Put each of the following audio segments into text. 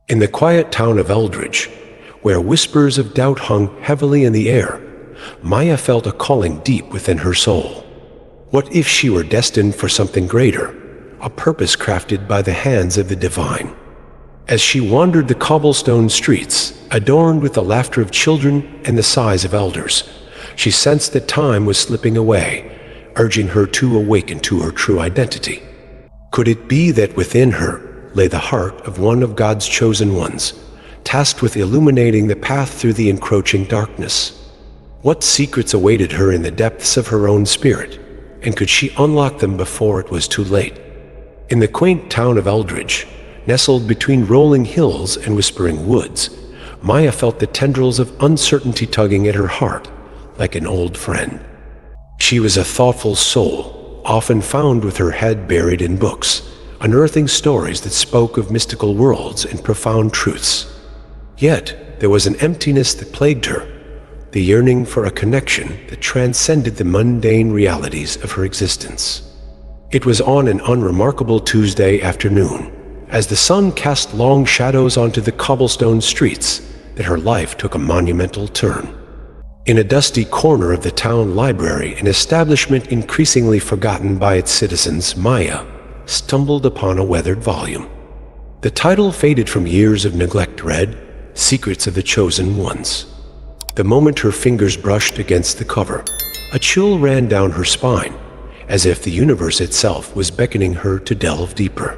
In the quiet town of Eldridge, where whispers of doubt hung heavily in the air, Maya felt a calling deep within her soul. What if she were destined for something greater, a purpose crafted by the hands of the divine? As she wandered the cobblestone streets, adorned with the laughter of children and the sighs of elders, she sensed that time was slipping away, urging her to awaken to her true identity. Could it be that within her lay the heart of one of God's chosen ones, tasked with illuminating the path through the encroaching darkness? What secrets awaited her in the depths of her own spirit, and could she unlock them before it was too late? In the quaint town of Eldridge, nestled between rolling hills and whispering woods, Maya felt the tendrils of uncertainty tugging at her heart like an old friend. She was a thoughtful soul, often found with her head buried in books, unearthing stories that spoke of mystical worlds and profound truths. Yet, there was an emptiness that plagued her, the yearning for a connection that transcended the mundane realities of her existence. It was on an unremarkable Tuesday afternoon, as the sun cast long shadows onto the cobblestone streets, that her life took a monumental turn. In a dusty corner of the town library, an establishment increasingly forgotten by its citizens, Maya stumbled upon a weathered volume. The title, faded from years of neglect, read, "Secrets of the Chosen Ones." The moment her fingers brushed against the cover, a chill ran down her spine, as if the universe itself was beckoning her to delve deeper.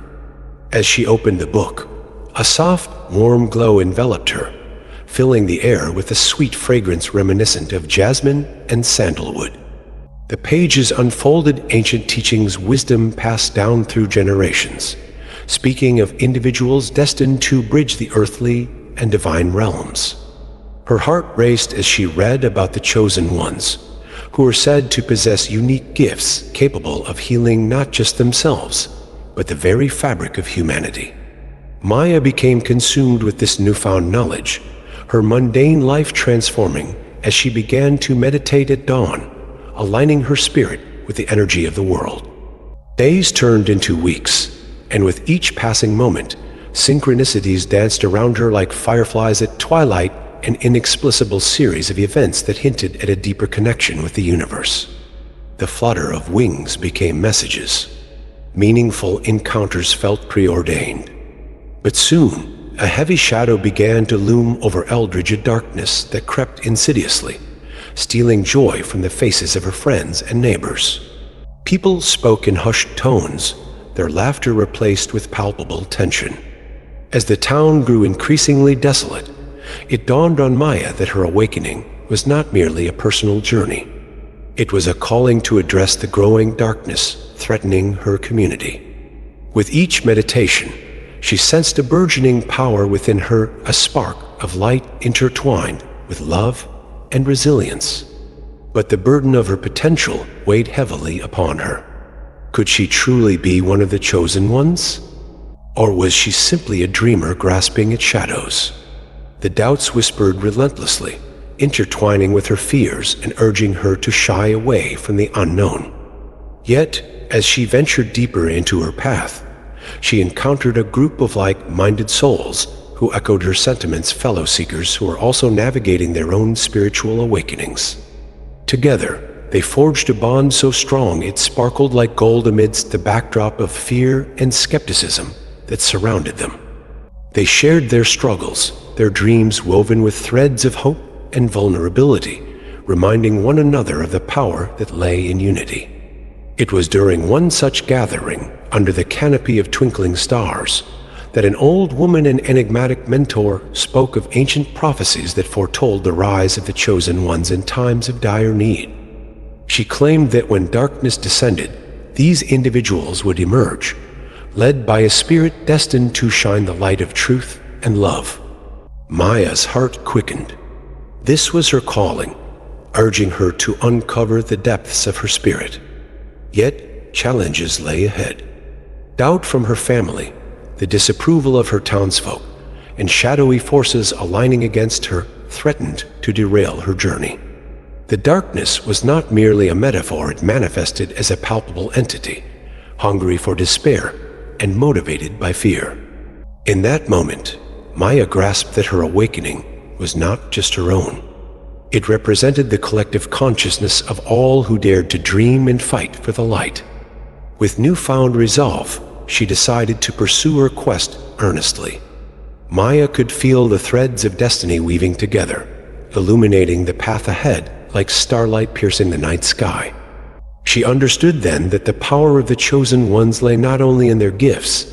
As she opened the book, a soft, warm glow enveloped her, filling the air with a sweet fragrance reminiscent of jasmine and sandalwood. The pages unfolded ancient teachings, wisdom passed down through generations, speaking of individuals destined to bridge the earthly and divine realms. Her heart raced as she read about the chosen ones, who were said to possess unique gifts capable of healing not just themselves, but the very fabric of humanity. Maya became consumed with this newfound knowledge, her mundane life transforming as she began to meditate at dawn, aligning her spirit with the energy of the world. Days turned into weeks, and with each passing moment, synchronicities danced around her like fireflies at twilight, an inexplicable series of events that hinted at a deeper connection with the universe. The flutter of wings became messages. Meaningful encounters felt preordained. But soon, a heavy shadow began to loom over Eldridge, a darkness that crept insidiously, stealing joy from the faces of her friends and neighbors. People spoke in hushed tones, their laughter replaced with palpable tension. As the town grew increasingly desolate, it dawned on Maya that her awakening was not merely a personal journey. It was a calling to address the growing darkness threatening her community. With each meditation, she sensed a burgeoning power within her, a spark of light intertwined with love and resilience. But the burden of her potential weighed heavily upon her. Could she truly be one of the chosen ones? Or was she simply a dreamer grasping at shadows? The doubts whispered relentlessly, intertwining with her fears and urging her to shy away from the unknown. Yet, as she ventured deeper into her path, she encountered a group of like-minded souls who echoed her sentiments, fellow seekers who were also navigating their own spiritual awakenings. Together, they forged a bond so strong it sparkled like gold amidst the backdrop of fear and skepticism that surrounded them. They shared their struggles, their dreams woven with threads of hope and vulnerability, reminding one another of the power that lay in unity. It was during one such gathering, under the canopy of twinkling stars, that an old woman and enigmatic mentor spoke of ancient prophecies that foretold the rise of the chosen ones in times of dire need. She claimed that when darkness descended, these individuals would emerge, led by a spirit destined to shine the light of truth and love. Maya's heart quickened. This was her calling, urging her to uncover the depths of her spirit. Yet, challenges lay ahead. Doubt from her family, the disapproval of her townsfolk, and shadowy forces aligning against her threatened to derail her journey. The darkness was not merely a metaphor, it manifested as a palpable entity, hungry for despair and motivated by fear. In that moment, Maya grasped that her awakening was not just her own. It represented the collective consciousness of all who dared to dream and fight for the light. With newfound resolve, she decided to pursue her quest earnestly. Maya could feel the threads of destiny weaving together, illuminating the path ahead like starlight piercing the night sky. She understood then that the power of the chosen ones lay not only in their gifts,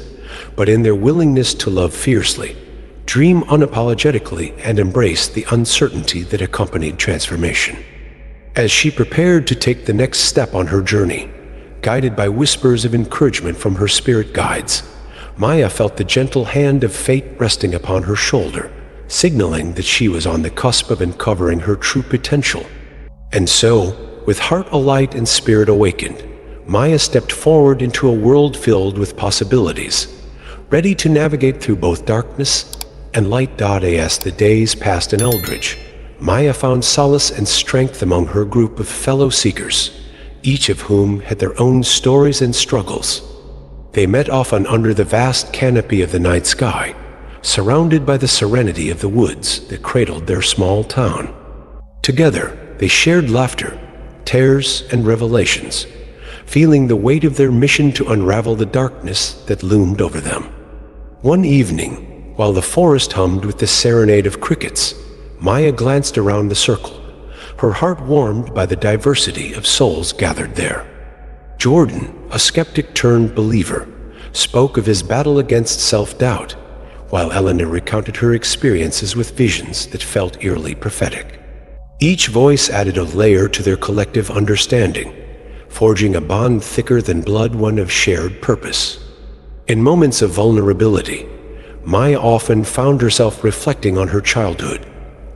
but in their willingness to love fiercely, dream unapologetically, and embrace the uncertainty that accompanied transformation. As she prepared to take the next step on her journey, guided by whispers of encouragement from her spirit guides, Maya felt the gentle hand of fate resting upon her shoulder, signaling that she was on the cusp of uncovering her true potential. And so, with heart alight and spirit awakened, Maya stepped forward into a world filled with possibilities, ready to navigate through both darkness and light. As the days passed in Eldridge, Maya found solace and strength among her group of fellow seekers, each of whom had their own stories and struggles. They met often under the vast canopy of the night sky, surrounded by the serenity of the woods that cradled their small town. Together, they shared laughter, tears, and revelations, feeling the weight of their mission to unravel the darkness that loomed over them. One evening, while the forest hummed with the serenade of crickets, Maya glanced around the circle, her heart warmed by the diversity of souls gathered there. Jordan, a skeptic turned believer, spoke of his battle against self-doubt, while Eleanor recounted her experiences with visions that felt eerily prophetic. Each voice added a layer to their collective understanding, forging a bond thicker than blood, one of shared purpose. In moments of vulnerability, Maya often found herself reflecting on her childhood,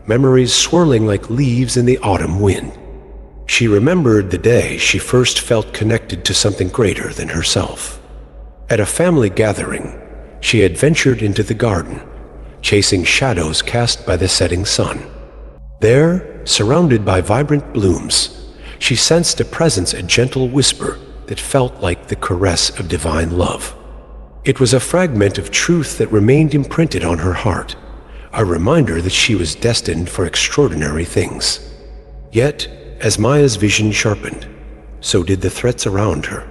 memories swirling like leaves in the autumn wind. She remembered the day she first felt connected to something greater than herself. At a family gathering, she had ventured into the garden, chasing shadows cast by the setting sun. There, surrounded by vibrant blooms, she sensed a presence, a gentle whisper that felt like the caress of divine love. It was a fragment of truth that remained imprinted on her heart, a reminder that she was destined for extraordinary things. Yet, as Maya's vision sharpened, so did the threats around her.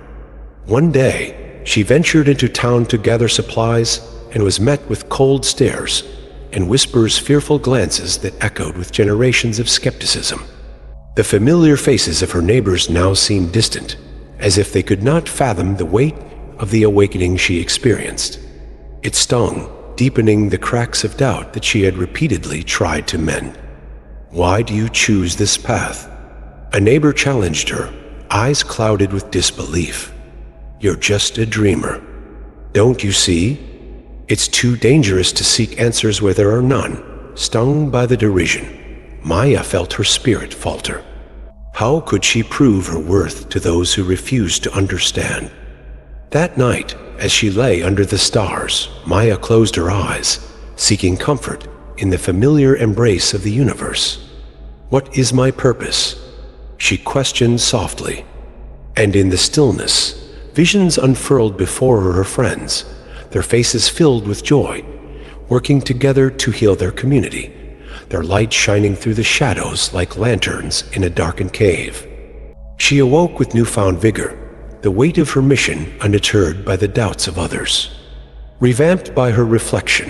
One day, she ventured into town to gather supplies and was met with cold stares and whispers, fearful glances that echoed with generations of skepticism. The familiar faces of her neighbors now seemed distant, as if they could not fathom the weight of the awakening she experienced. It stung, deepening the cracks of doubt that she had repeatedly tried to mend. "Why do you choose this path?" a neighbor challenged her, eyes clouded with disbelief. "You're just a dreamer. Don't you see? It's too dangerous to seek answers where there are none." Stung by the derision, Maya felt her spirit falter. How could she prove her worth to those who refused to understand? That night, as she lay under the stars, Maya closed her eyes, seeking comfort in the familiar embrace of the universe. "What is my purpose?" she questioned softly. And in the stillness, visions unfurled before her friends, their faces filled with joy, working together to heal their community, their light shining through the shadows like lanterns in a darkened cave. She awoke with newfound vigor, the weight of her mission undeterred by the doubts of others. Revamped by her reflection,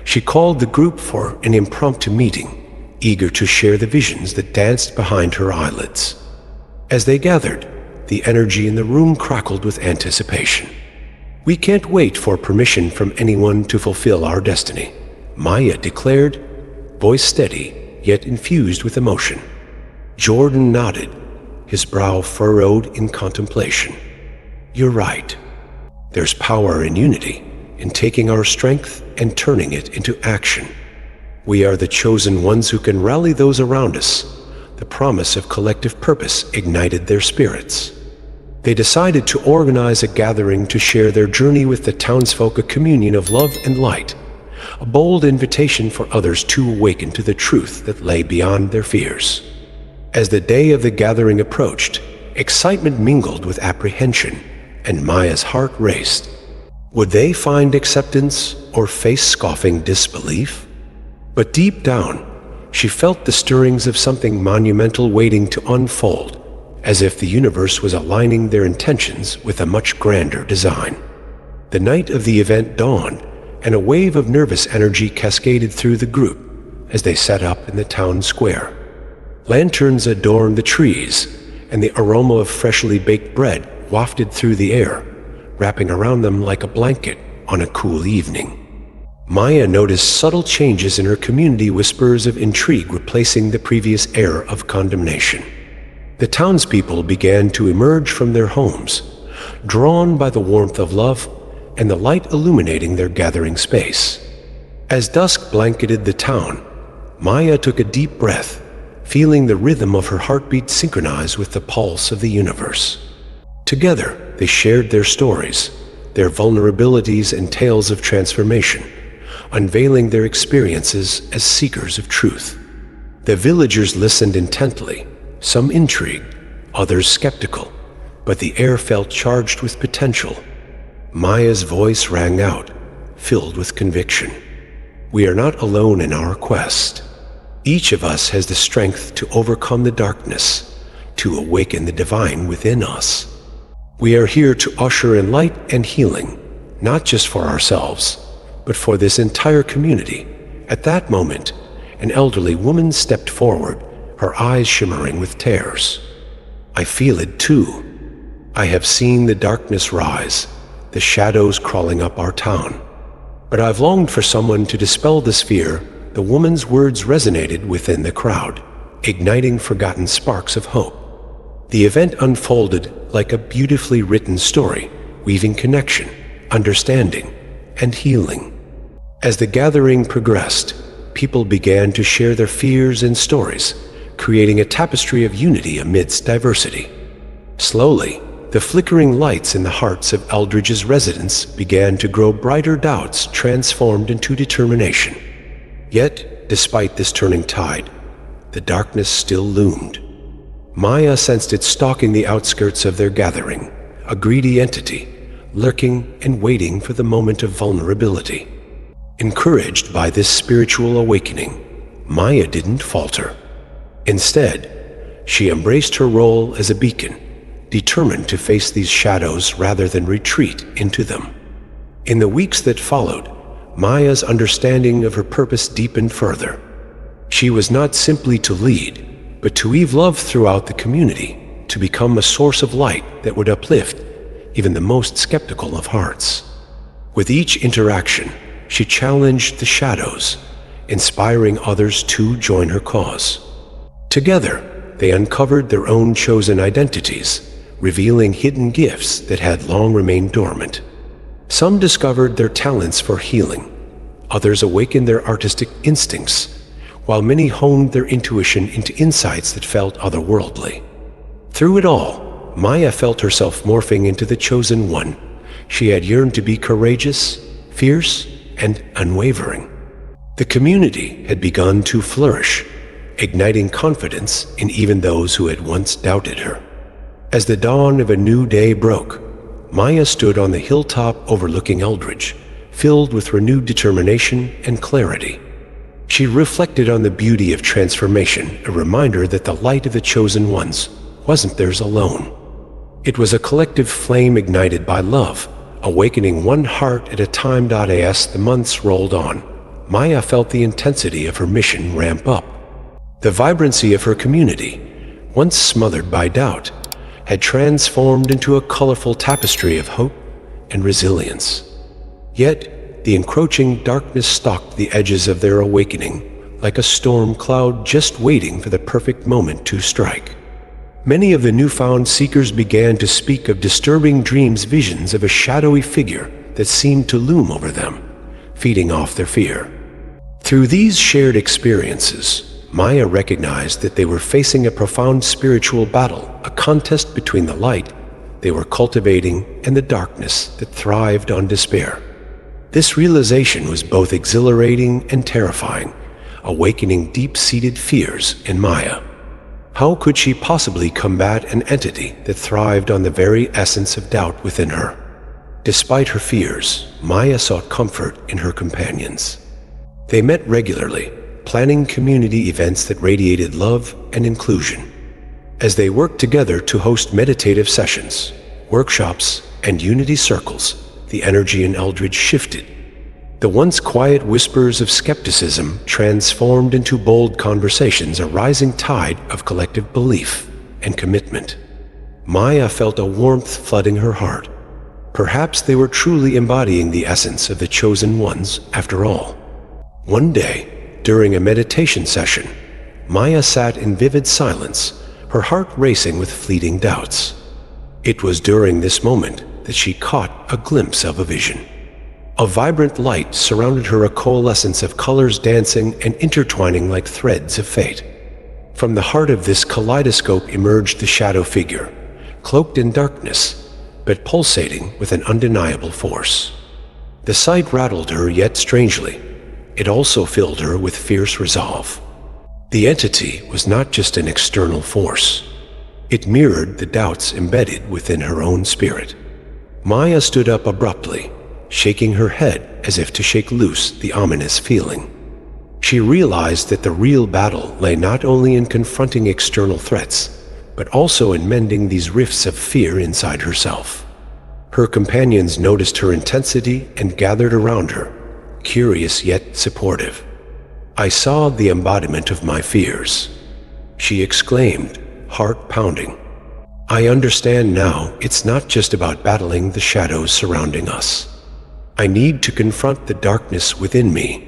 she called the group for an impromptu meeting, eager to share the visions that danced behind her eyelids. As they gathered, the energy in the room crackled with anticipation. "We can't wait for permission from anyone to fulfill our destiny," Maya declared, voice steady yet infused with emotion. Jordan nodded, his brow furrowed in contemplation. "You're right. There's power in unity, in taking our strength and turning it into action. We are the chosen ones who can rally those around us." The promise of collective purpose ignited their spirits. They decided to organize a gathering to share their journey with the townsfolk, a communion of love and light, a bold invitation for others to awaken to the truth that lay beyond their fears. As the day of the gathering approached, excitement mingled with apprehension, and Maya's heart raced. Would they find acceptance or face scoffing disbelief? But deep down, she felt the stirrings of something monumental waiting to unfold, as if the universe was aligning their intentions with a much grander design. The night of the event dawned, and a wave of nervous energy cascaded through the group as they sat up in the town square. Lanterns adorned the trees, and the aroma of freshly baked bread wafted through the air, wrapping around them like a blanket on a cool evening. Maya noticed subtle changes in her community, whispers of intrigue replacing the previous air of condemnation. The townspeople began to emerge from their homes, drawn by the warmth of love and the light illuminating their gathering space. As dusk blanketed the town, Maya took a deep breath, feeling the rhythm of her heartbeat synchronize with the pulse of the universe. Together, they shared their stories, their vulnerabilities and tales of transformation, unveiling their experiences as seekers of truth. The villagers listened intently, some intrigued, others skeptical, but the air felt charged with potential. Maya's voice rang out, filled with conviction. We are not alone in our quest. Each of us has the strength to overcome the darkness, to awaken the divine within us. We are here to usher in light and healing, not just for ourselves, but for this entire community. At that moment, an elderly woman stepped forward, her eyes shimmering with tears. I feel it too. I have seen the darkness rise, the shadows crawling up our town. But I've longed for someone to dispel this fear. The woman's words resonated within the crowd, igniting forgotten sparks of hope. The event unfolded like a beautifully written story, weaving connection, understanding, and healing. As the gathering progressed, people began to share their fears and stories, creating a tapestry of unity amidst diversity. Slowly, the flickering lights in the hearts of Eldridge's residents began to grow brighter. Doubts transformed into determination. Yet, despite this turning tide, the darkness still loomed. Maya sensed it stalking the outskirts of their gathering, a greedy entity, lurking and waiting for the moment of vulnerability. Encouraged by this spiritual awakening, Maya didn't falter. Instead, she embraced her role as a beacon, determined to face these shadows rather than retreat into them. In the weeks that followed, Maya's understanding of her purpose deepened further. She was not simply to lead, but to weave love throughout the community, to become a source of light that would uplift even the most skeptical of hearts. With each interaction, she challenged the shadows, inspiring others to join her cause. Together, they uncovered their own chosen identities, revealing hidden gifts that had long remained dormant. Some discovered their talents for healing, others awakened their artistic instincts, while many honed their intuition into insights that felt otherworldly. Through it all, Maya felt herself morphing into the chosen one. She had yearned to be courageous, fierce, and unwavering. The community had begun to flourish, igniting confidence in even those who had once doubted her. As the dawn of a new day broke, Maya stood on the hilltop overlooking Eldridge, filled with renewed determination and clarity. She reflected on the beauty of transformation, a reminder that the light of the chosen ones wasn't theirs alone. It was a collective flame ignited by love, awakening one heart at a time. As the months rolled on, Maya felt the intensity of her mission ramp up. The vibrancy of her community, once smothered by doubt, had transformed into a colorful tapestry of hope and resilience. Yet, the encroaching darkness stalked the edges of their awakening, like a storm cloud just waiting for the perfect moment to strike. Many of the newfound seekers began to speak of disturbing dreams, visions of a shadowy figure that seemed to loom over them, feeding off their fear. Through these shared experiences, Maya recognized that they were facing a profound spiritual battle, a contest between the light they were cultivating and the darkness that thrived on despair. This realization was both exhilarating and terrifying, awakening deep-seated fears in Maya. How could she possibly combat an entity that thrived on the very essence of doubt within her? Despite her fears, Maya sought comfort in her companions. They met regularly, planning community events that radiated love and inclusion. As they worked together to host meditative sessions, workshops, and unity circles, the energy in Eldridge shifted. The once quiet whispers of skepticism transformed into bold conversations, a rising tide of collective belief and commitment. Maya felt a warmth flooding her heart. Perhaps they were truly embodying the essence of the chosen ones after all. One day, during a meditation session, Maya sat in vivid silence, her heart racing with fleeting doubts. It was during this moment that she caught a glimpse of a vision. A vibrant light surrounded her, a coalescence of colors dancing and intertwining like threads of fate. From the heart of this kaleidoscope emerged the shadow figure, cloaked in darkness, but pulsating with an undeniable force. The sight rattled her, yet strangely, it also filled her with fierce resolve. The entity was not just an external force. It mirrored the doubts embedded within her own spirit. Maya stood up abruptly, shaking her head as if to shake loose the ominous feeling. She realized that the real battle lay not only in confronting external threats, but also in mending these rifts of fear inside herself. Her companions noticed her intensity and gathered around her, curious yet supportive. "I saw the embodiment of my fears," she exclaimed, heart pounding. "I understand now it's not just about battling the shadows surrounding us. I need to confront the darkness within me."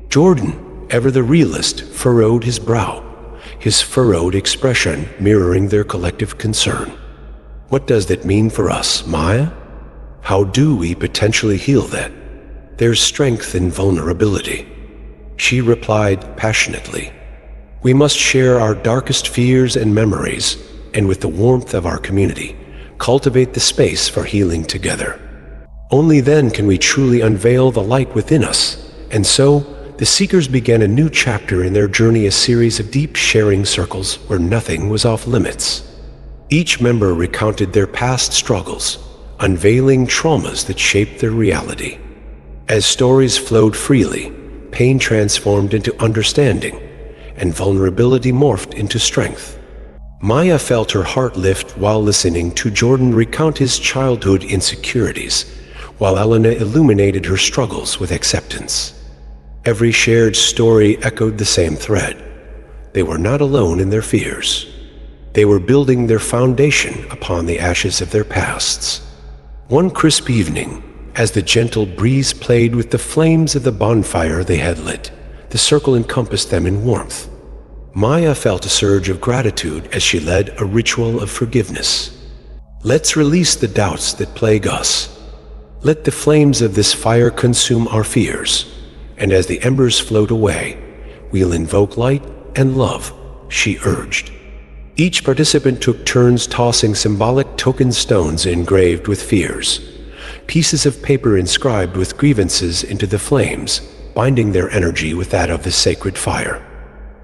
Jordan, ever the realist, furrowed his brow, his furrowed expression mirroring their collective concern. "What does that mean for us, Maya? How do we potentially heal that? There's strength in vulnerability." She replied passionately. "We must share our darkest fears and memories, and with the warmth of our community, cultivate the space for healing together. Only then can we truly unveil the light within us." And so, the Seekers began a new chapter in their journey, a series of deep sharing circles where nothing was off limits. Each member recounted their past struggles, unveiling traumas that shaped their reality. As stories flowed freely, pain transformed into understanding, and vulnerability morphed into strength. Maya felt her heart lift while listening to Jordan recount his childhood insecurities, while Elena illuminated her struggles with acceptance. Every shared story echoed the same thread. They were not alone in their fears. They were building their foundation upon the ashes of their pasts. One crisp evening, as the gentle breeze played with the flames of the bonfire they had lit, the circle encompassed them in warmth. Maya felt a surge of gratitude as she led a ritual of forgiveness. "Let's release the doubts that plague us. Let the flames of this fire consume our fears, and as the embers float away, we'll invoke light and love," she urged. Each participant took turns tossing symbolic token stones engraved with fears, pieces of paper inscribed with grievances into the flames, binding their energy with that of the sacred fire.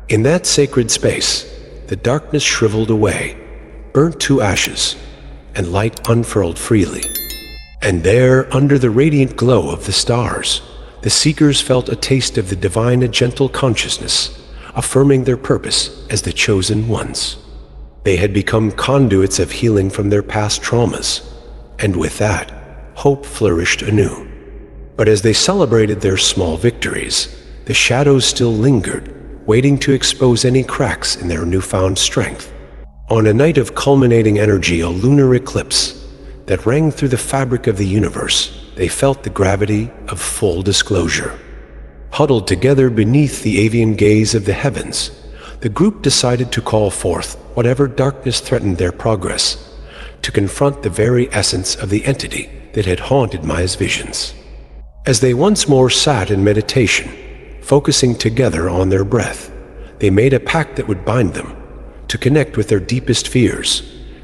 In that sacred space, the darkness shriveled away, burnt to ashes, and light unfurled freely. And there, under the radiant glow of the stars, the Seekers felt a taste of the divine, a gentle consciousness, affirming their purpose as the chosen ones. They had become conduits of healing from their past traumas, and with that, hope flourished anew. But as they celebrated their small victories, the shadows still lingered, waiting to expose any cracks in their newfound strength. On a night of culminating energy, a lunar eclipse that rang through the fabric of the universe, they felt the gravity of full disclosure. Huddled together beneath the avian gaze of the heavens, the group decided to call forth whatever darkness threatened their progress, to confront the very essence of the entity that had haunted Maya's visions. As they once more sat in meditation, focusing together on their breath, they made a pact that would bind them, to connect with their deepest fears,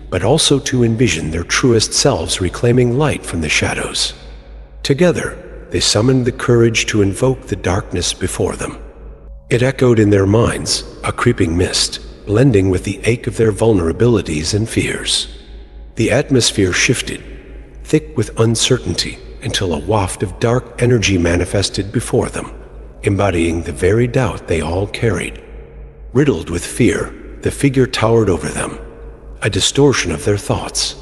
but also to envision their truest selves reclaiming light from the shadows. Together, they summoned the courage to invoke the darkness before them. It echoed in their minds, a creeping mist, blending with the ache of their vulnerabilities and fears. The atmosphere shifted, thick with uncertainty, until a waft of dark energy manifested before them, embodying the very doubt they all carried. Riddled with fear, the figure towered over them, a distortion of their thoughts.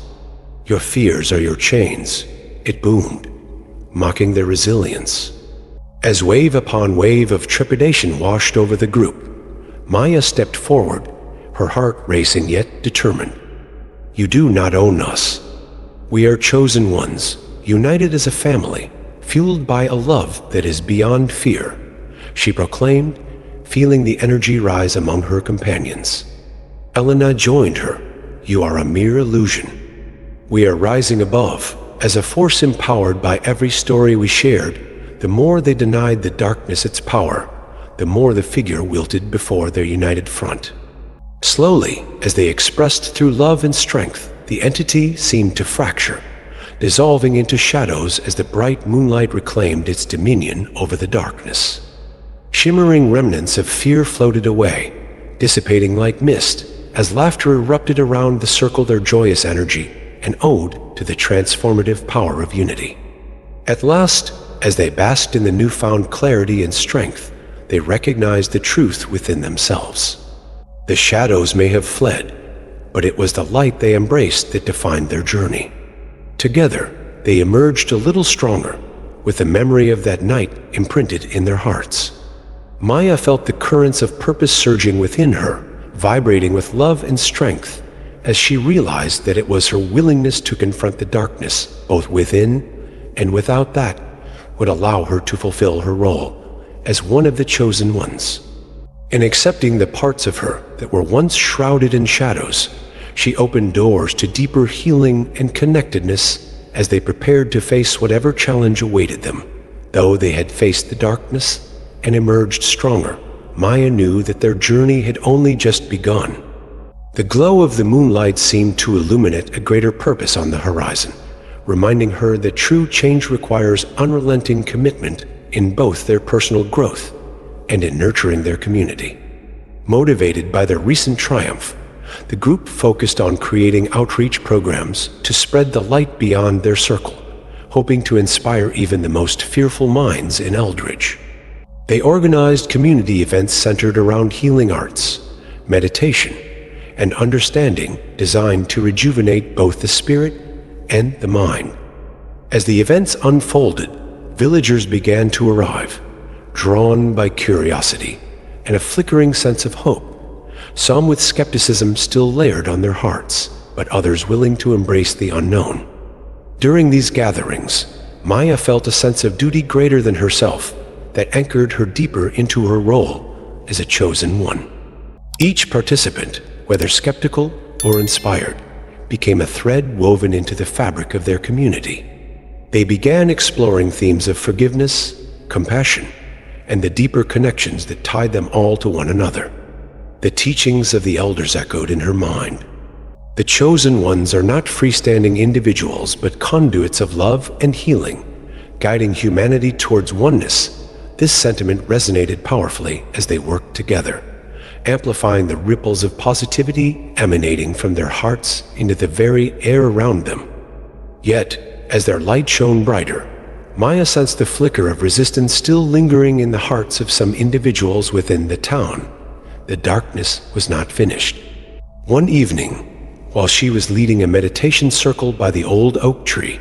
"Your fears are your chains," it boomed, mocking their resilience. As wave upon wave of trepidation washed over the group, Maya stepped forward, her heart racing yet determined. "You do not own us. We are chosen ones, united as a family, fueled by a love that is beyond fear," she proclaimed, feeling the energy rise among her companions. Elena joined her. "You are a mere illusion. We are rising above, as a force empowered by every story we shared." The more they denied the darkness its power, the more the figure wilted before their united front. Slowly, as they expressed through love and strength, the entity seemed to fracture, dissolving into shadows as the bright moonlight reclaimed its dominion over the darkness. Shimmering remnants of fear floated away, dissipating like mist, as laughter erupted around the circle their joyous energy, an ode to the transformative power of unity. At last, as they basked in the newfound clarity and strength, they recognized the truth within themselves. The shadows may have fled, but it was the light they embraced that defined their journey. Together, they emerged a little stronger, with the memory of that night imprinted in their hearts. Maya felt the currents of purpose surging within her, vibrating with love and strength, as she realized that it was her willingness to confront the darkness, both within and without, that would allow her to fulfill her role as one of the chosen ones. In accepting the parts of her that were once shrouded in shadows, she opened doors to deeper healing and connectedness as they prepared to face whatever challenge awaited them. Though they had faced the darkness and emerged stronger, Maya knew that their journey had only just begun. The glow of the moonlight seemed to illuminate a greater purpose on the horizon, reminding her that true change requires unrelenting commitment in both their personal growth and in nurturing their community. Motivated by their recent triumph, the group focused on creating outreach programs to spread the light beyond their circle, hoping to inspire even the most fearful minds in Eldridge. They organized community events centered around healing arts, meditation, and understanding, designed to rejuvenate both the spirit and the mind. As the events unfolded, villagers began to arrive, drawn by curiosity and a flickering sense of hope, some with skepticism still layered on their hearts, but others willing to embrace the unknown. During these gatherings, Maya felt a sense of duty greater than herself that anchored her deeper into her role as a chosen one. Each participant, whether skeptical or inspired, became a thread woven into the fabric of their community. They began exploring themes of forgiveness, compassion, and the deeper connections that tied them all to one another. The teachings of the elders echoed in her mind. The chosen ones are not freestanding individuals, but conduits of love and healing, guiding humanity towards oneness. This sentiment resonated powerfully as they worked together, amplifying the ripples of positivity emanating from their hearts into the very air around them. Yet, as their light shone brighter, Maya sensed the flicker of resistance still lingering in the hearts of some individuals within the town. The darkness was not finished. One evening, while she was leading a meditation circle by the old oak tree,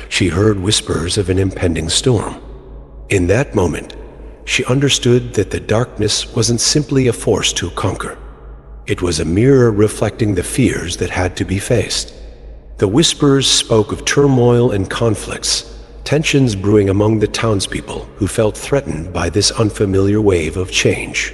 she heard whispers of an impending storm. In that moment, she understood that the darkness wasn't simply a force to conquer. It was a mirror reflecting the fears that had to be faced. The whispers spoke of turmoil and conflicts, tensions brewing among the townspeople who felt threatened by this unfamiliar wave of change.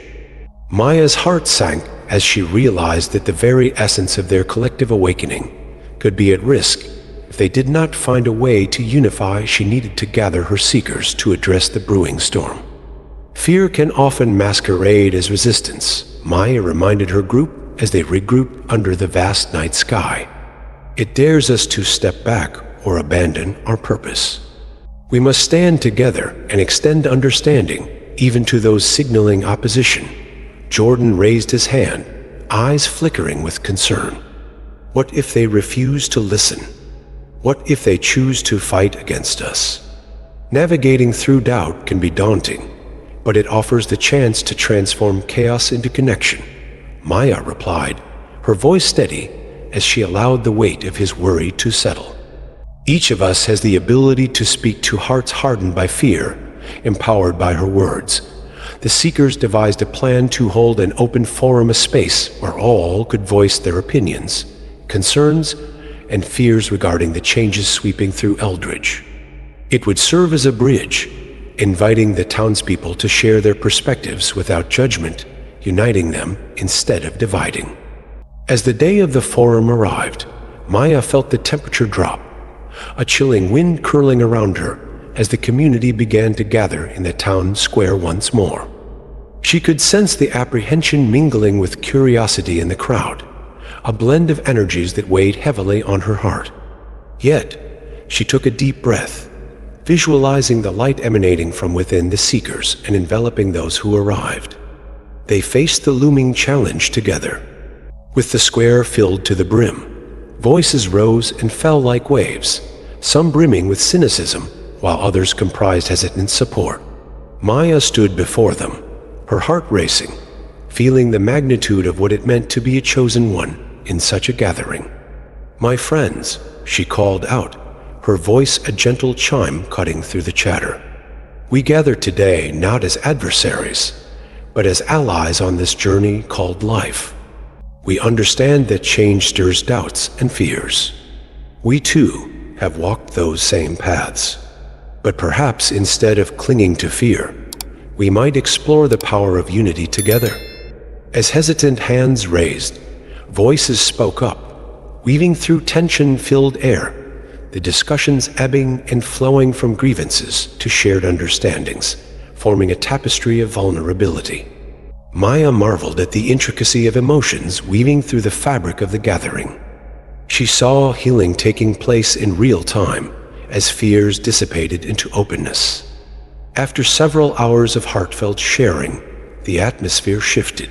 Maya's heart sank as she realized that the very essence of their collective awakening could be at risk if they did not find a way to unify. She needed to gather her seekers to address the brewing storm. Fear can often masquerade as resistance, Maya reminded her group as they regrouped under the vast night sky. It dares us to step back or abandon our purpose. We must stand together and extend understanding, even to those signaling opposition. Jordan raised his hand, eyes flickering with concern. What if they refuse to listen? What if they choose to fight against us? Navigating through doubt can be daunting, but it offers the chance to transform chaos into connection. Maya replied, her voice steady as she allowed the weight of his worry to settle. Each of us has the ability to speak to hearts hardened by fear, empowered by her words. The Seekers devised a plan to hold an open forum, a space where all could voice their opinions, concerns, and fears regarding the changes sweeping through Eldridge. It would serve as a bridge, inviting the townspeople to share their perspectives without judgment, uniting them instead of dividing. As the day of the forum arrived, Maya felt the temperature drop, a chilling wind curling around her as the community began to gather in the town square once more. She could sense the apprehension mingling with curiosity in the crowd, a blend of energies that weighed heavily on her heart. Yet, she took a deep breath, visualizing the light emanating from within the Seekers and enveloping those who arrived. They faced the looming challenge together. With the square filled to the brim, voices rose and fell like waves, some brimming with cynicism, while others comprised hesitant support. Maya stood before them, her heart racing, feeling the magnitude of what it meant to be a chosen one in such a gathering. "My friends," she called out, her voice a gentle chime cutting through the chatter. "We gather today not as adversaries, but as allies on this journey called life. We understand that change stirs doubts and fears. We too have walked those same paths. But perhaps instead of clinging to fear, we might explore the power of unity together." As hesitant hands raised, voices spoke up, weaving through tension-filled air, the discussions ebbing and flowing from grievances to shared understandings, forming a tapestry of vulnerability. Maya marveled at the intricacy of emotions weaving through the fabric of the gathering. She saw healing taking place in real time as fears dissipated into openness. After several hours of heartfelt sharing, the atmosphere shifted.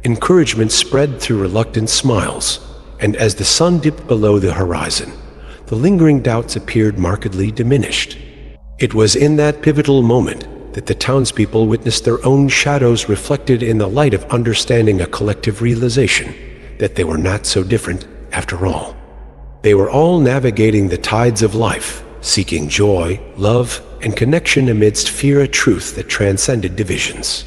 Encouragement spread through reluctant smiles, and as the sun dipped below the horizon, the lingering doubts appeared markedly diminished. It was in that pivotal moment that the townspeople witnessed their own shadows reflected in the light of understanding, a collective realization that they were not so different after all. They were all navigating the tides of life, seeking joy, love, and connection amidst fear, a truth that transcended divisions.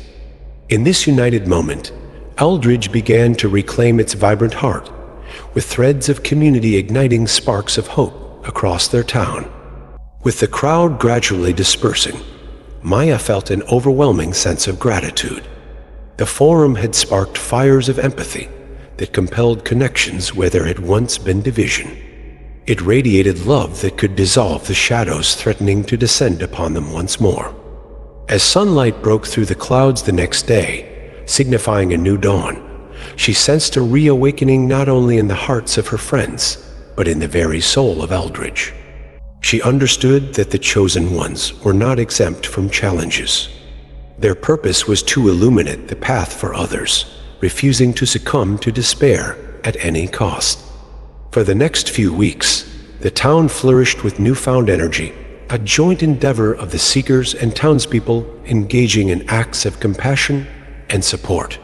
In this united moment, Eldridge began to reclaim its vibrant heart, with threads of community igniting sparks of hope across their town. With the crowd gradually dispersing, Maya felt an overwhelming sense of gratitude. The forum had sparked fires of empathy that compelled connections where there had once been division. It radiated love that could dissolve the shadows threatening to descend upon them once more. As sunlight broke through the clouds the next day, signifying a new dawn, she sensed a reawakening not only in the hearts of her friends, but in the very soul of Eldridge. She understood that the chosen ones were not exempt from challenges. Their purpose was to illuminate the path for others, refusing to succumb to despair at any cost. For the next few weeks, the town flourished with newfound energy, a joint endeavor of the Seekers and townspeople engaging in acts of compassion and support.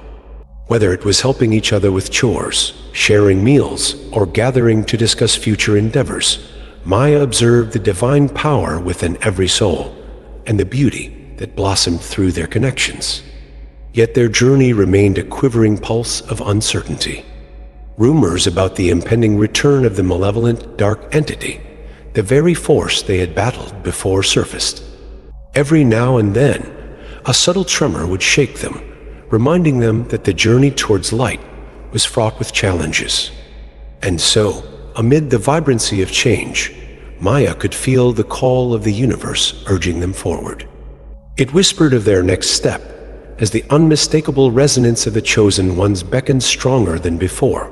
Whether it was helping each other with chores, sharing meals, or gathering to discuss future endeavors, Maya observed the divine power within every soul and the beauty that blossomed through their connections. Yet their journey remained a quivering pulse of uncertainty. Rumors about the impending return of the malevolent dark entity, the very force they had battled before, surfaced. Every now and then, a subtle tremor would shake them, reminding them that the journey towards light was fraught with challenges. And so, amid the vibrancy of change, Maya could feel the call of the universe urging them forward. It whispered of their next step, as the unmistakable resonance of the chosen ones beckoned stronger than before,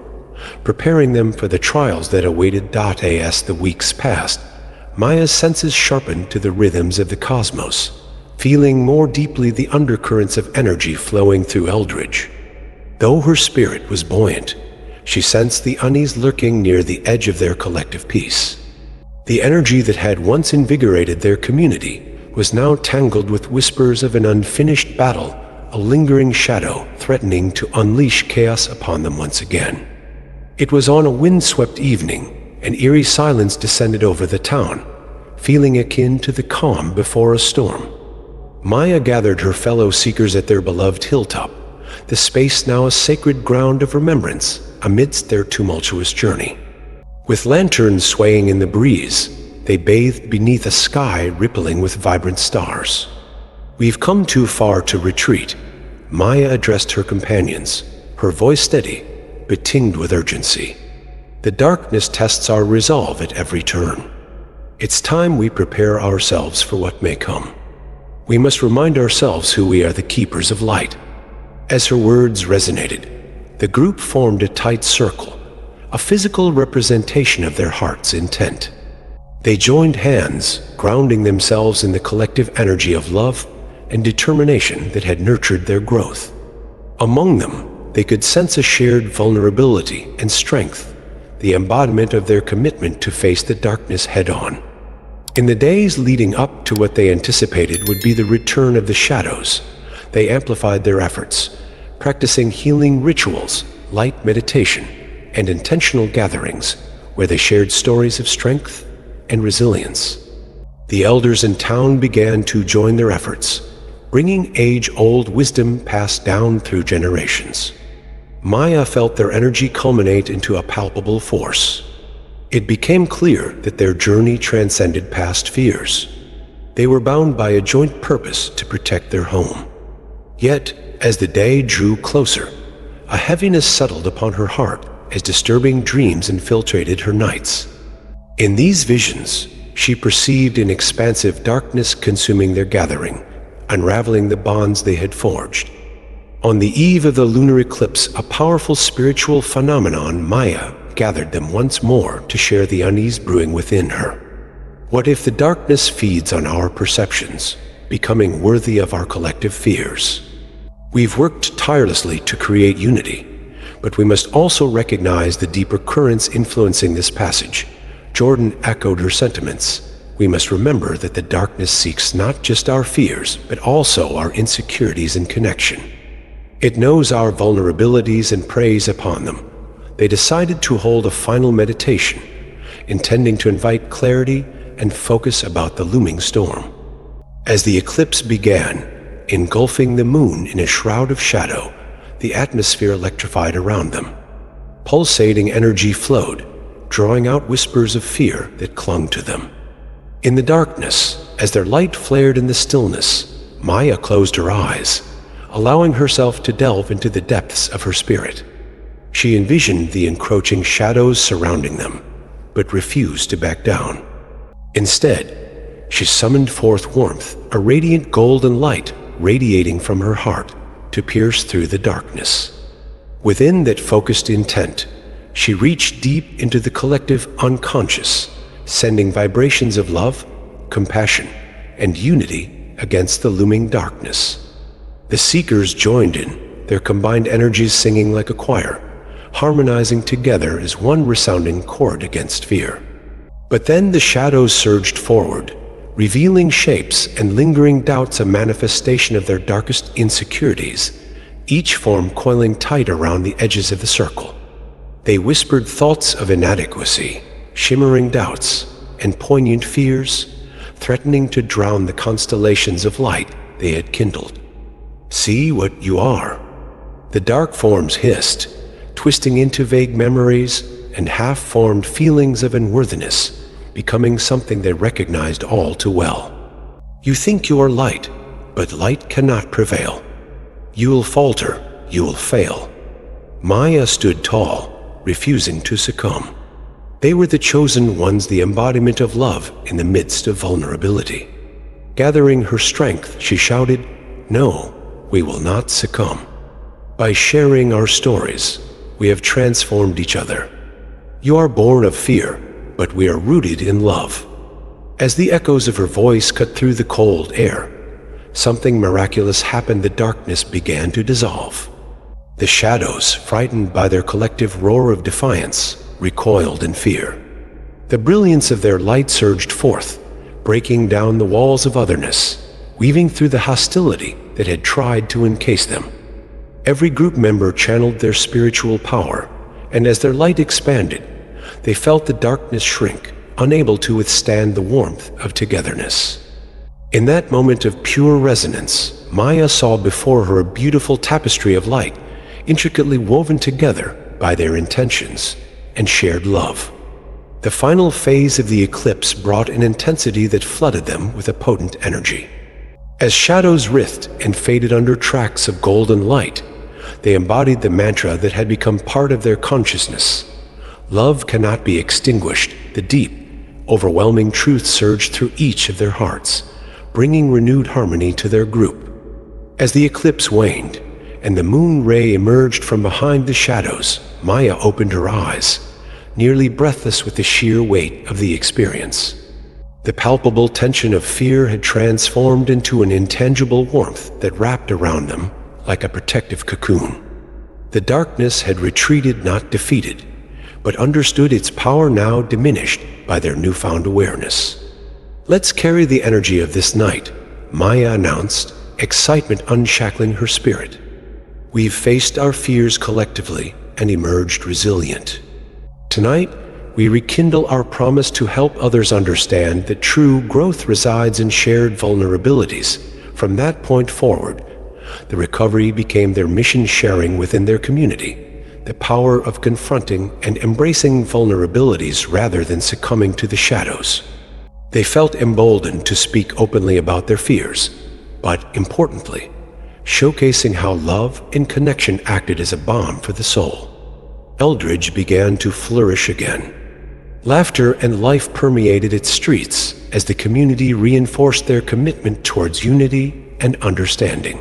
preparing them for the trials that awaited. As the weeks passed, Maya's senses sharpened to the rhythms of the cosmos, feeling more deeply the undercurrents of energy flowing through Eldridge. Though her spirit was buoyant, she sensed the unease lurking near the edge of their collective peace. The energy that had once invigorated their community was now tangled with whispers of an unfinished battle, a lingering shadow threatening to unleash chaos upon them once again. It was on a windswept evening. An eerie silence descended over the town, feeling akin to the calm before a storm. Maya gathered her fellow seekers at their beloved hilltop, the space now a sacred ground of remembrance amidst their tumultuous journey. With lanterns swaying in the breeze, they bathed beneath a sky rippling with vibrant stars. "We've come too far to retreat," Maya addressed her companions, her voice steady but tinged with urgency. "The darkness tests our resolve at every turn. It's time we prepare ourselves for what may come. We must remind ourselves who we are, the keepers of light." As her words resonated, the group formed a tight circle, a physical representation of their heart's intent. They joined hands, grounding themselves in the collective energy of love and determination that had nurtured their growth. Among them, they could sense a shared vulnerability and strength, the embodiment of their commitment to face the darkness head-on. In the days leading up to what they anticipated would be the return of the shadows, they amplified their efforts, practicing healing rituals, light meditation, and intentional gatherings where they shared stories of strength and resilience. The elders in town began to join their efforts, bringing age-old wisdom passed down through generations. Maya felt their energy culminate into a palpable force. It became clear that their journey transcended past fears. They were bound by a joint purpose to protect their home. Yet, as the day drew closer, a heaviness settled upon her heart as disturbing dreams infiltrated her nights. In these visions, she perceived an expansive darkness consuming their gathering, unraveling the bonds they had forged. On the eve of the lunar eclipse, a powerful spiritual phenomenon, Maya, gathered them once more to share the unease brewing within her. What if the darkness feeds on our perceptions, becoming worthy of our collective fears? We've worked tirelessly to create unity, but we must also recognize the deeper currents influencing this passage. Jordan echoed her sentiments. We must remember that the darkness seeks not just our fears, but also our insecurities and connection. It knows our vulnerabilities and preys upon them. They decided to hold a final meditation, intending to invite clarity and focus about the looming storm. As the eclipse began, engulfing the moon in a shroud of shadow, the atmosphere electrified around them. Pulsating energy flowed, drawing out whispers of fear that clung to them. In the darkness, as their light flared in the stillness, Maya closed her eyes, allowing herself to delve into the depths of her spirit. She envisioned the encroaching shadows surrounding them, but refused to back down. Instead, she summoned forth warmth, a radiant golden light radiating from her heart to pierce through the darkness. Within that focused intent, she reached deep into the collective unconscious, sending vibrations of love, compassion, and unity against the looming darkness. The seekers joined in, their combined energies singing like a choir, harmonizing together as one resounding chord against fear. But then the shadows surged forward, revealing shapes and lingering doubts, a manifestation of their darkest insecurities, each form coiling tight around the edges of the circle. They whispered thoughts of inadequacy, shimmering doubts, and poignant fears, threatening to drown the constellations of light they had kindled. "See what you are," the dark forms hissed, twisting into vague memories and half-formed feelings of unworthiness, becoming something they recognized all too well. "You think you are light, but light cannot prevail. You will falter, you will fail." Maya stood tall, refusing to succumb. They were the chosen ones, the embodiment of love in the midst of vulnerability. Gathering her strength, she shouted, "No, we will not succumb. By sharing our stories, we have transformed each other. You are born of fear, but we are rooted in love." As the echoes of her voice cut through the cold air, something miraculous happened. The darkness began to dissolve. The shadows, frightened by their collective roar of defiance, recoiled in fear. The brilliance of their light surged forth, breaking down the walls of otherness, weaving through the hostility that had tried to encase them. Every group member channeled their spiritual power, and as their light expanded, they felt the darkness shrink, unable to withstand the warmth of togetherness. In that moment of pure resonance, Maya saw before her a beautiful tapestry of light, intricately woven together by their intentions and shared love. The final phase of the eclipse brought an intensity that flooded them with a potent energy. As shadows writhed and faded under tracks of golden light, they embodied the mantra that had become part of their consciousness. Love cannot be extinguished. The deep, overwhelming truth surged through each of their hearts, bringing renewed harmony to their group. As the eclipse waned, and the moon ray emerged from behind the shadows, Maya opened her eyes, nearly breathless with the sheer weight of the experience. The palpable tension of fear had transformed into an intangible warmth that wrapped around them like a protective cocoon. The darkness had retreated, not defeated, but understood its power now diminished by their newfound awareness. "Let's carry the energy of this night," Maya announced, excitement unshackling her spirit. "We've faced our fears collectively and emerged resilient. Tonight, we rekindle our promise to help others understand that true growth resides in shared vulnerabilities. From that point forward, the recovery became their mission, sharing within their community the power of confronting and embracing vulnerabilities rather than succumbing to the shadows. They felt emboldened to speak openly about their fears, but importantly, showcasing how love and connection acted as a balm for the soul. Eldridge began to flourish again. Laughter and life permeated its streets as the community reinforced their commitment towards unity and understanding.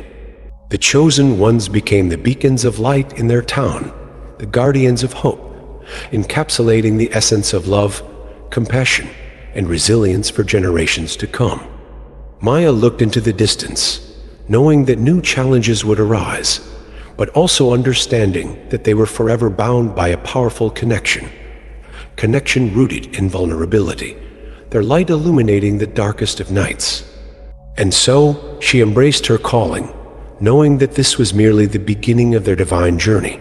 The chosen ones became the beacons of light in their town, the guardians of hope, encapsulating the essence of love, compassion, and resilience for generations to come. Maya looked into the distance, knowing that new challenges would arise, but also understanding that they were forever bound by a powerful connection rooted in vulnerability, their light illuminating the darkest of nights. And so she embraced her calling, knowing that this was merely the beginning of their divine journey,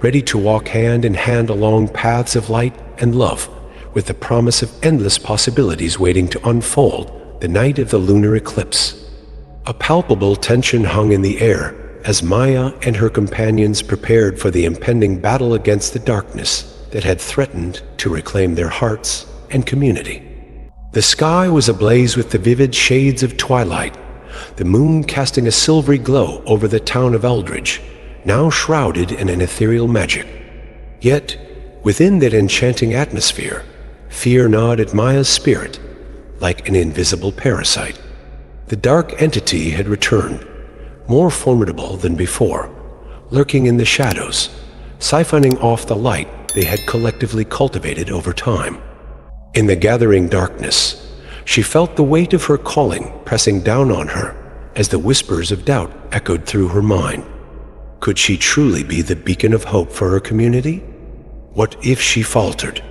ready to walk hand in hand along paths of light and love, with the promise of endless possibilities waiting to unfold the night of the lunar eclipse. A palpable tension hung in the air as Maya and her companions prepared for the impending battle against the darkness that had threatened to reclaim their hearts and community. The sky was ablaze with the vivid shades of twilight, the moon casting a silvery glow over the town of Eldridge, now shrouded in an ethereal magic. Yet, within that enchanting atmosphere, fear gnawed at Maya's spirit like an invisible parasite. The dark entity had returned, more formidable than before, lurking in the shadows, siphoning off the light they had collectively cultivated over time. In the gathering darkness, she felt the weight of her calling pressing down on her as the whispers of doubt echoed through her mind. Could she truly be the beacon of hope for her community? What if she faltered?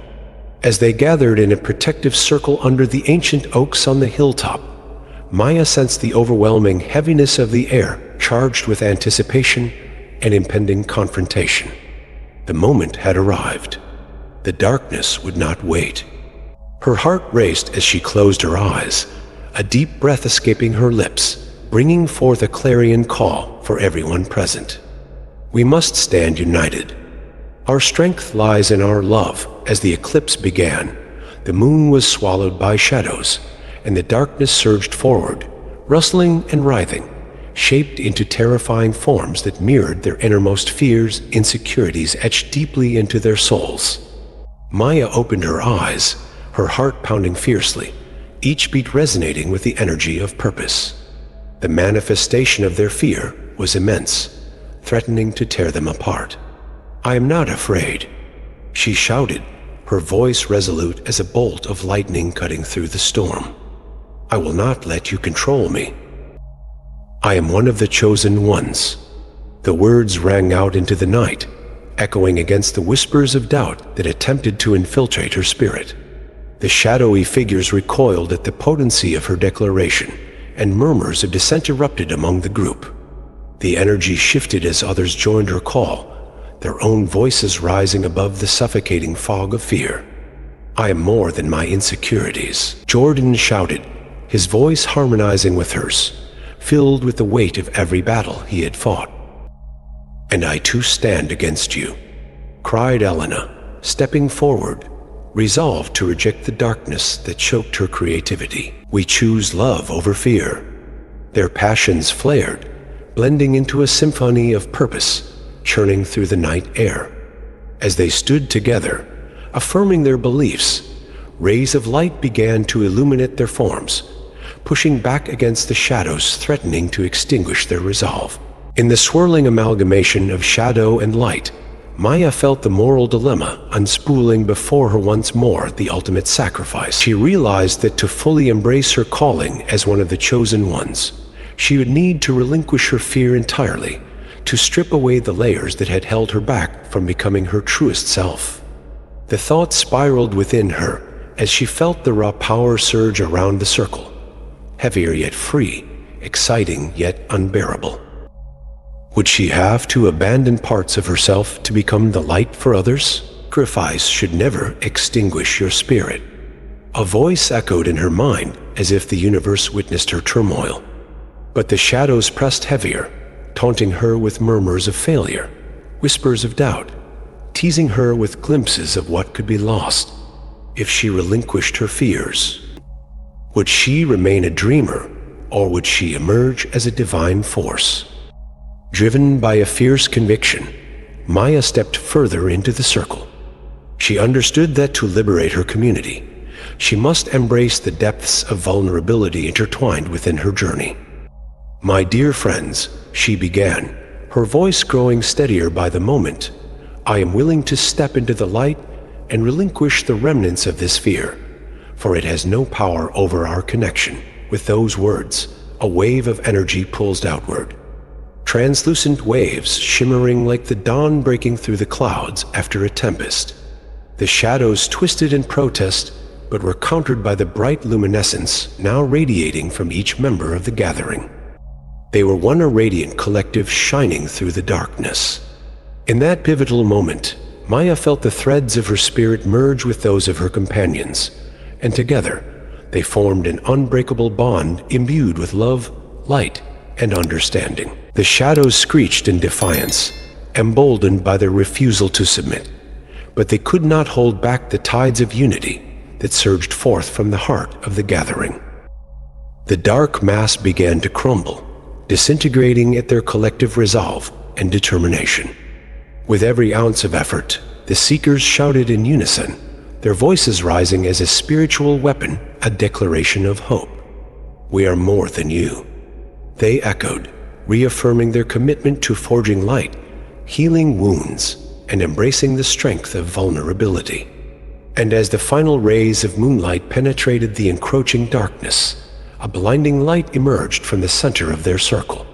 As they gathered in a protective circle under the ancient oaks on the hilltop, Maya sensed the overwhelming heaviness of the air, charged with anticipation and impending confrontation. The moment had arrived. The darkness would not wait. Her heart raced as she closed her eyes, a deep breath escaping her lips, bringing forth a clarion call for everyone present. We must stand united. Our strength lies in our love. As the eclipse began, the moon was swallowed by shadows, and the darkness surged forward, rustling and writhing, shaped into terrifying forms that mirrored their innermost fears, insecurities etched deeply into their souls. Maya opened her eyes, her heart pounding fiercely, each beat resonating with the energy of purpose. The manifestation of their fear was immense, threatening to tear them apart. "I am not afraid," she shouted, her voice resolute as a bolt of lightning cutting through the storm. "I will not let you control me. I am one of the chosen ones." The words rang out into the night, echoing against the whispers of doubt that attempted to infiltrate her spirit. The shadowy figures recoiled at the potency of her declaration, and murmurs of dissent erupted among the group. The energy shifted as others joined her call, their own voices rising above the suffocating fog of fear. "I am more than my insecurities," Jordan shouted, his voice harmonizing with hers, filled with the weight of every battle he had fought. "And I too stand against you," cried Elena, stepping forward, resolved to reject the darkness that choked her creativity. "We choose love over fear." Their passions flared, blending into a symphony of purpose, churning through the night air. As they stood together, affirming their beliefs, rays of light began to illuminate their forms, pushing back against the shadows threatening to extinguish their resolve. In the swirling amalgamation of shadow and light, Maya felt the moral dilemma unspooling before her once more, the ultimate sacrifice. She realized that to fully embrace her calling as one of the chosen ones, she would need to relinquish her fear entirely, to strip away the layers that had held her back from becoming her truest self. The thought spiraled within her as she felt the raw power surge around the circle, heavier yet free, exciting yet unbearable. Would she have to abandon parts of herself to become the light for others? Sacrifice should never extinguish your spirit. A voice echoed in her mind as if the universe witnessed her turmoil. But the shadows pressed heavier, taunting her with murmurs of failure, whispers of doubt, teasing her with glimpses of what could be lost if she relinquished her fears. Would she remain a dreamer, or would she emerge as a divine force? Driven by a fierce conviction, Maya stepped further into the circle. She understood that to liberate her community, she must embrace the depths of vulnerability intertwined within her journey. "My dear friends," she began, her voice growing steadier by the moment, "I am willing to step into the light and relinquish the remnants of this fear, for it has no power over our connection." With those words, a wave of energy pulsed outward. Translucent waves shimmering like the dawn breaking through the clouds after a tempest. The shadows twisted in protest, but were countered by the bright luminescence now radiating from each member of the gathering. They were one radiant collective shining through the darkness. In that pivotal moment, Maya felt the threads of her spirit merge with those of her companions, and together they formed an unbreakable bond imbued with love, light, and understanding. The shadows screeched in defiance, emboldened by their refusal to submit, but they could not hold back the tides of unity that surged forth from the heart of the gathering. The dark mass began to crumble, disintegrating at their collective resolve and determination. With every ounce of effort, the seekers shouted in unison, their voices rising as a spiritual weapon, a declaration of hope. "We are more than you," they echoed, reaffirming their commitment to forging light, healing wounds, and embracing the strength of vulnerability. And as the final rays of moonlight penetrated the encroaching darkness, a blinding light emerged from the center of their circle.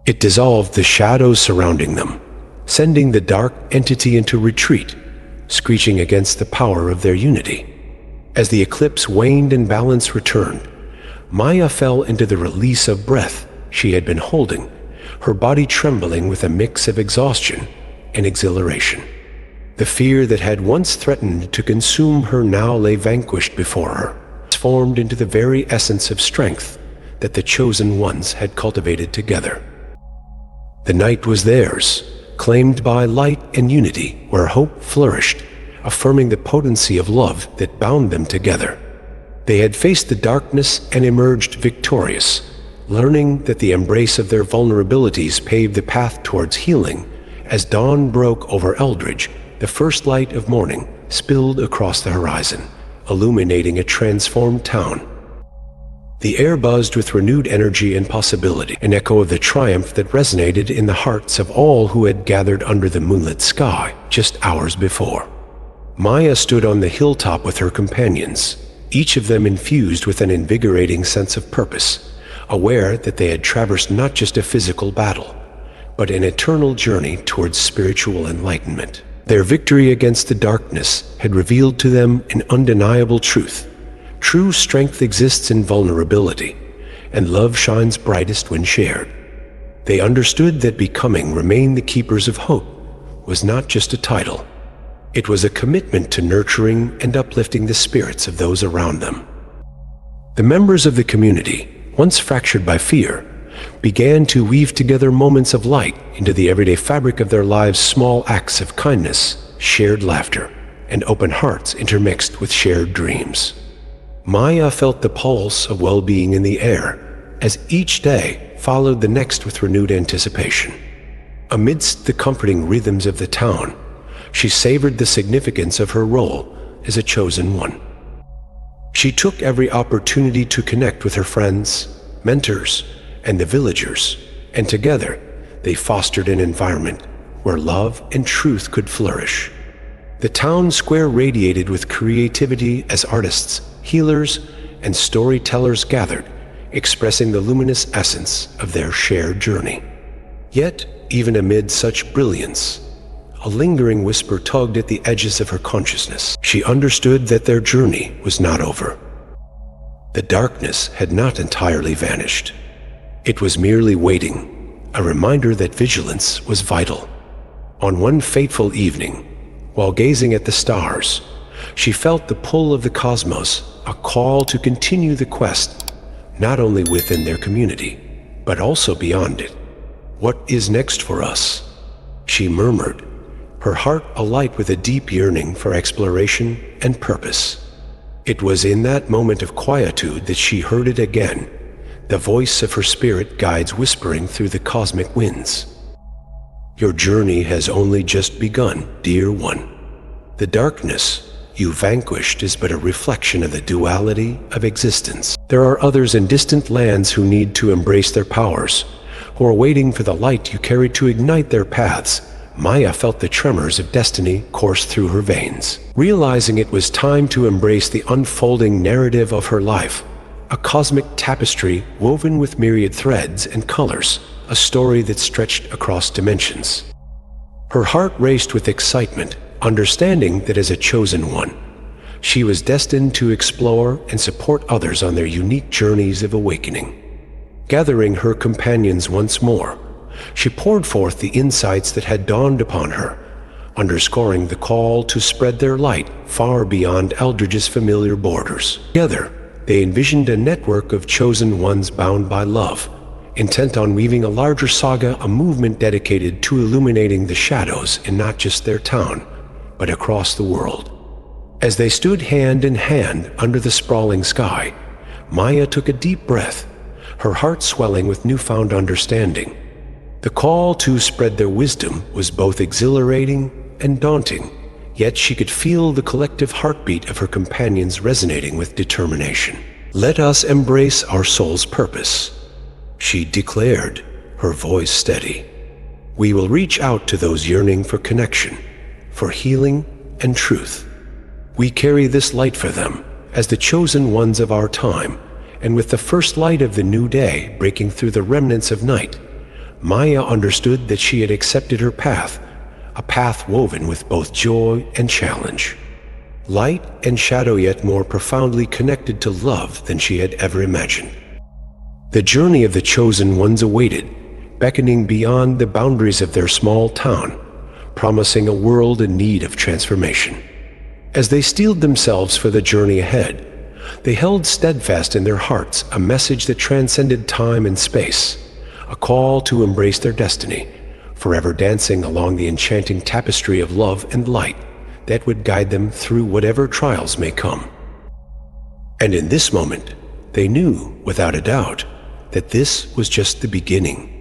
It dissolved the shadows surrounding them, sending the dark entity into retreat, screeching against the power of their unity. As the eclipse waned and balance returned, Maya fell into the release of breath she had been holding, her body trembling with a mix of exhaustion and exhilaration. The fear that had once threatened to consume her now lay vanquished before her, transformed into the very essence of strength that the chosen ones had cultivated together. The night was theirs, claimed by light and unity, where hope flourished, affirming the potency of love that bound them together. They had faced the darkness and emerged victorious, learning that the embrace of their vulnerabilities paved the path towards healing. As dawn broke over Eldridge, the first light of morning spilled across the horizon, illuminating a transformed town. The air buzzed with renewed energy and possibility, an echo of the triumph that resonated in the hearts of all who had gathered under the moonlit sky just hours before. Maya stood on the hilltop with her companions, each of them infused with an invigorating sense of purpose, aware that they had traversed not just a physical battle, but an eternal journey towards spiritual enlightenment. Their victory against the darkness had revealed to them an undeniable truth. True strength exists in vulnerability, and love shines brightest when shared. They understood that becoming remain the keepers of hope was not just a title. It was a commitment to nurturing and uplifting the spirits of those around them. The members of the community, once fractured by fear, began to weave together moments of light into the everyday fabric of their lives. Small acts of kindness, shared laughter, and open hearts intermixed with shared dreams. Maya felt the pulse of well-being in the air as each day followed the next with renewed anticipation. Amidst the comforting rhythms of the town, she savored the significance of her role as a chosen one. She took every opportunity to connect with her friends, mentors, and the villagers, and together they fostered an environment where love and truth could flourish. The town square radiated with creativity as artists, healers, and storytellers gathered, expressing the luminous essence of their shared journey. Yet, even amid such brilliance, a lingering whisper tugged at the edges of her consciousness. She understood that their journey was not over. The darkness had not entirely vanished. It was merely waiting, a reminder that vigilance was vital. On one fateful evening, while gazing at the stars, she felt the pull of the cosmos, a call to continue the quest, not only within their community, but also beyond it. "What is next for us?" she murmured, her heart alight with a deep yearning for exploration and purpose. It was in that moment of quietude that she heard it again, the voice of her spirit guides whispering through the cosmic winds. "Your journey has only just begun, dear one. The darkness you vanquished is but a reflection of the duality of existence. There are others in distant lands who need to embrace their powers, who are waiting for the light you carry to ignite their paths." Maya felt the tremors of destiny course through her veins. Realizing it was time to embrace the unfolding narrative of her life, a cosmic tapestry woven with myriad threads and colors, a story that stretched across dimensions. Her heart raced with excitement, understanding that as a chosen one, she was destined to explore and support others on their unique journeys of awakening. Gathering her companions once more, she poured forth the insights that had dawned upon her, underscoring the call to spread their light far beyond Eldridge's familiar borders. Together, they envisioned a network of chosen ones bound by love, intent on weaving a larger saga, a movement dedicated to illuminating the shadows in not just their town, but across the world. As they stood hand in hand under the sprawling sky, Maya took a deep breath, her heart swelling with newfound understanding. The call to spread their wisdom was both exhilarating and daunting, yet she could feel the collective heartbeat of her companions resonating with determination. "Let us embrace our soul's purpose," she declared, her voice steady. "We will reach out to those yearning for connection, for healing and truth. We carry this light for them as the chosen ones of our time, and with the first light of the new day breaking through the remnants of night, Maya understood that she had accepted her path, a path woven with both joy and challenge. Light and shadow, yet more profoundly connected to love than she had ever imagined. The journey of the chosen ones awaited, beckoning beyond the boundaries of their small town, promising a world in need of transformation. As they steeled themselves for the journey ahead, they held steadfast in their hearts a message that transcended time and space, a call to embrace their destiny, forever dancing along the enchanting tapestry of love and light that would guide them through whatever trials may come. And in this moment, they knew, without a doubt, that this was just the beginning.